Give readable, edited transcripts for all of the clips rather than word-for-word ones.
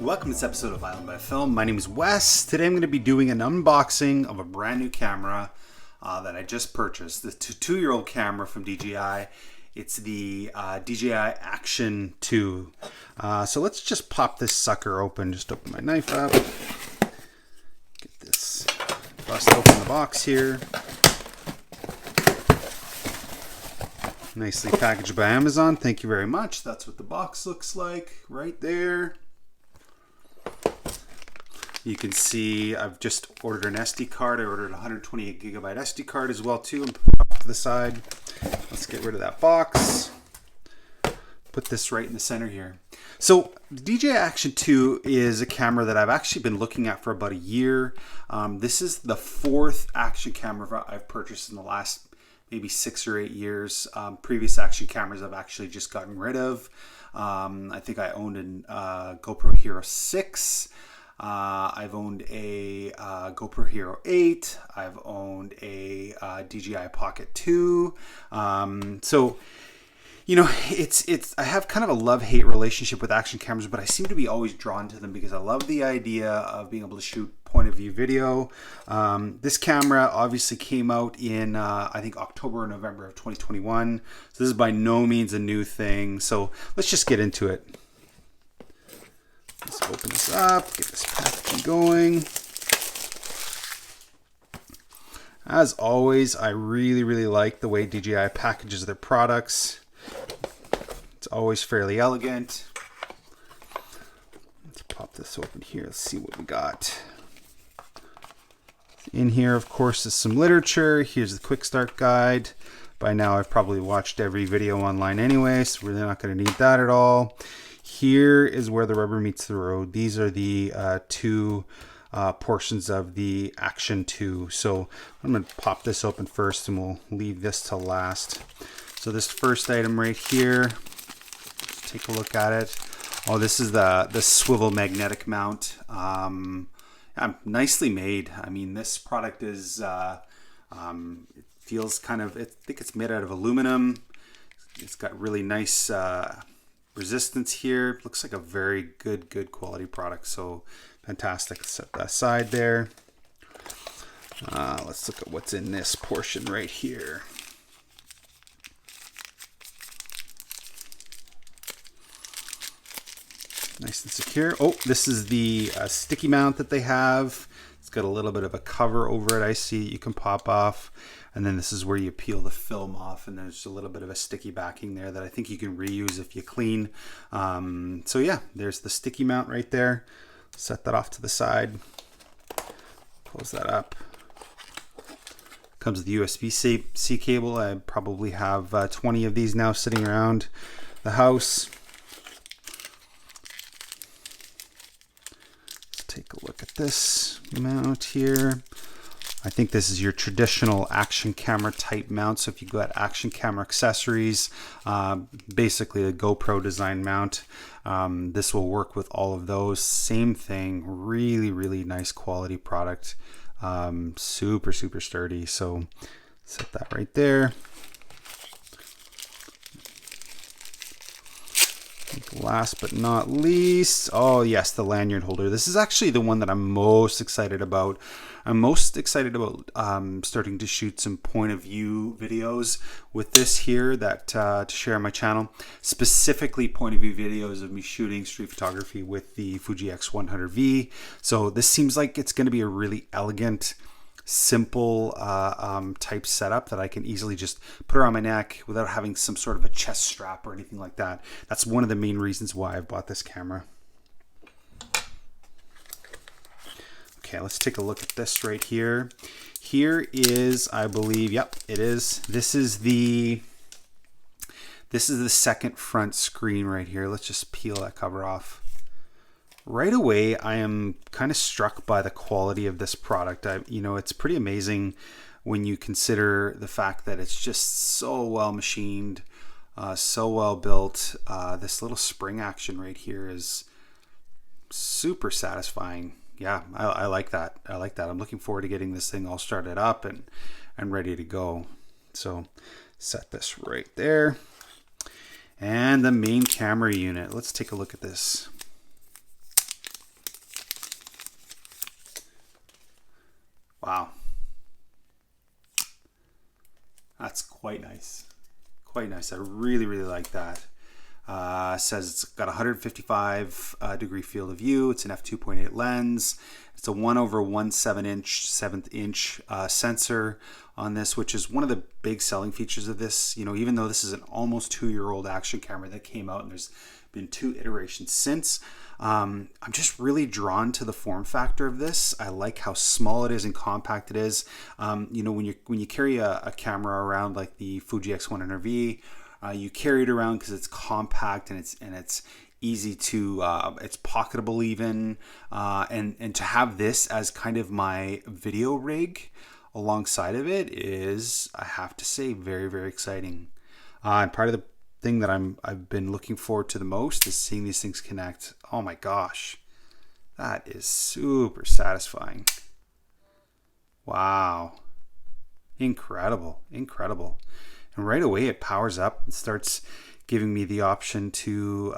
welcome to this episode of Island by Film. My name is Wes. Today I'm going to be doing an unboxing of a brand new camera that I just purchased. The two-year-old camera from DJI. It's the DJI Action 2. So let's just pop this sucker open. Just open my knife up. Get this, bust open the box here. Nicely packaged by Amazon. Thank you very much. That's what the box looks like right there. You can see I've just ordered an SD card. I ordered a 128 gigabyte SD card as well too, and put it off to the side. Let's get rid of that box. Put this right in the center here. So the DJI Action 2 is a camera that I've actually been looking at for about a year. This is the fourth action camera I've purchased in the last maybe 6 or 8 years. Previous action cameras I've actually just gotten rid of. I think I owned a GoPro Hero 6. I've owned a GoPro Hero 8. I've owned a DJI Pocket 2. So, you know, I have kind of a love-hate relationship with action cameras, but I seem to be always drawn to them because I love the idea of being able to shoot point-of-view video. This camera obviously came out in, I think, October or November of 2021. So this is by no means a new thing. So let's just get into it. Let's open this up, get this packaging going. As always, I really like the way DJI packages their products. It's always fairly elegant. Let's pop this open here. Let's see what we got. In here, of course, is some literature. Here's the quick start guide. By now, I've probably watched every video online anyway, so we're not going to need that at all. Here is where the rubber meets the road. These are the two portions of the Action 2. So I'm going to pop this open first and we'll leave this till last. So this first item right here, let's take a look at it. Oh, this is the swivel magnetic mount. Nicely made. I mean, this product is, it feels kind of, I think it's made out of aluminum. It's got really nice resistance here. Looks like a very good quality product. So fantastic. Set that aside there. Let's look at what's in this portion right here. Nice and secure. Oh, this is the sticky mount that they have. It's got a little bit of a cover over it. I see you can pop off. And then this is where you peel the film off, and there's a little bit of a sticky backing there that I think you can reuse if you clean. So yeah, there's the sticky mount right there. Set that off to the side. Close that up. Comes with the USB-C cable. I probably have 20 of these now sitting around the house. Let's take a look at this mount here. I think this is your traditional action camera type mount. So if you got action camera accessories, basically a GoPro design mount, this will work with all of those. Same thing, really nice quality product. Super sturdy. So set that right there. Last but not least, oh yes, the lanyard holder. This is actually the one that I'm most excited about. I'm most excited about starting to shoot some point of view videos with this here to share on my channel. Specifically point of view videos of me shooting street photography with the Fuji X100V. So this seems like it's going to be a really elegant, simple type setup that I can easily just put around my neck without having some sort of a chest strap or anything like that. That's one of the main reasons why I've bought this camera. Okay, let's take a look at this right here. Here is, I believe, yep, it is. This is the second front screen right here. Let's just peel that cover off. Right away, I am kind of struck by the quality of this product. You know, it's pretty amazing when you consider the fact that it's just so well machined, so well built. This little spring action right here is super satisfying. Yeah, I like that. I like that. I'm looking forward to getting this thing all started up and ready to go. So set this right there. And the main camera unit. Let's take a look at this. Wow. That's quite nice. Quite nice. I really, really like that. Says it's got 155 degree field of view. It's an f2.8 lens. It's a 1/17 inch sensor on this, which is one of the big selling features of this. You know, even though this is an almost 2-year-old action camera that came out, and there's been 2 iterations since, I'm just really drawn to the form factor of this. I like how small it is and compact it is. You know, when you carry a camera around like the Fuji X100V, you carry it around because it's compact and it's easy to it's pocketable even, and to have this as kind of my video rig alongside of it is, I have to say, very, very exciting. And part of the thing that I've been looking forward to the most is seeing these things connect. Oh my gosh, that is super satisfying. Wow, incredible. And right away it powers up and starts giving me the option to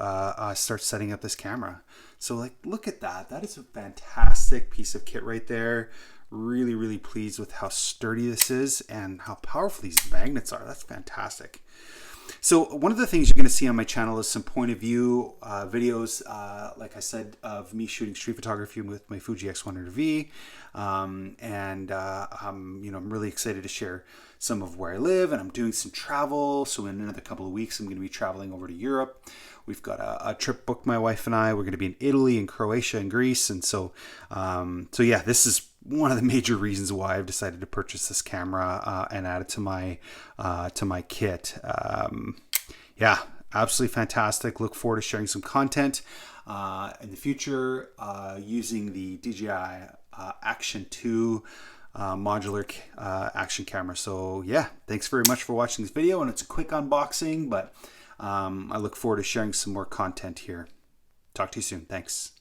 start setting up this camera. So like, look at that. That is a fantastic piece of kit right there. Really, really pleased with how sturdy this is and how powerful these magnets are. That's fantastic. So one of the things you're going to see on my channel is some point of view videos, like I said, of me shooting street photography with my Fuji X100V. You know, I'm really excited to share some of where I live, and I'm doing some travel. So in another couple of weeks, I'm going to be traveling over to Europe. We've got a trip booked, my wife and I. We're going to be in Italy and Croatia and Greece. And so yeah, this is one of the major reasons why I've decided to purchase this camera and add it to my kit. Yeah, absolutely fantastic. Look forward to sharing some content in the future using the DJI Action 2 modular action camera. So yeah, thanks very much for watching this video, and it's a quick unboxing, but I look forward to sharing some more content here. Talk to you soon. Thanks.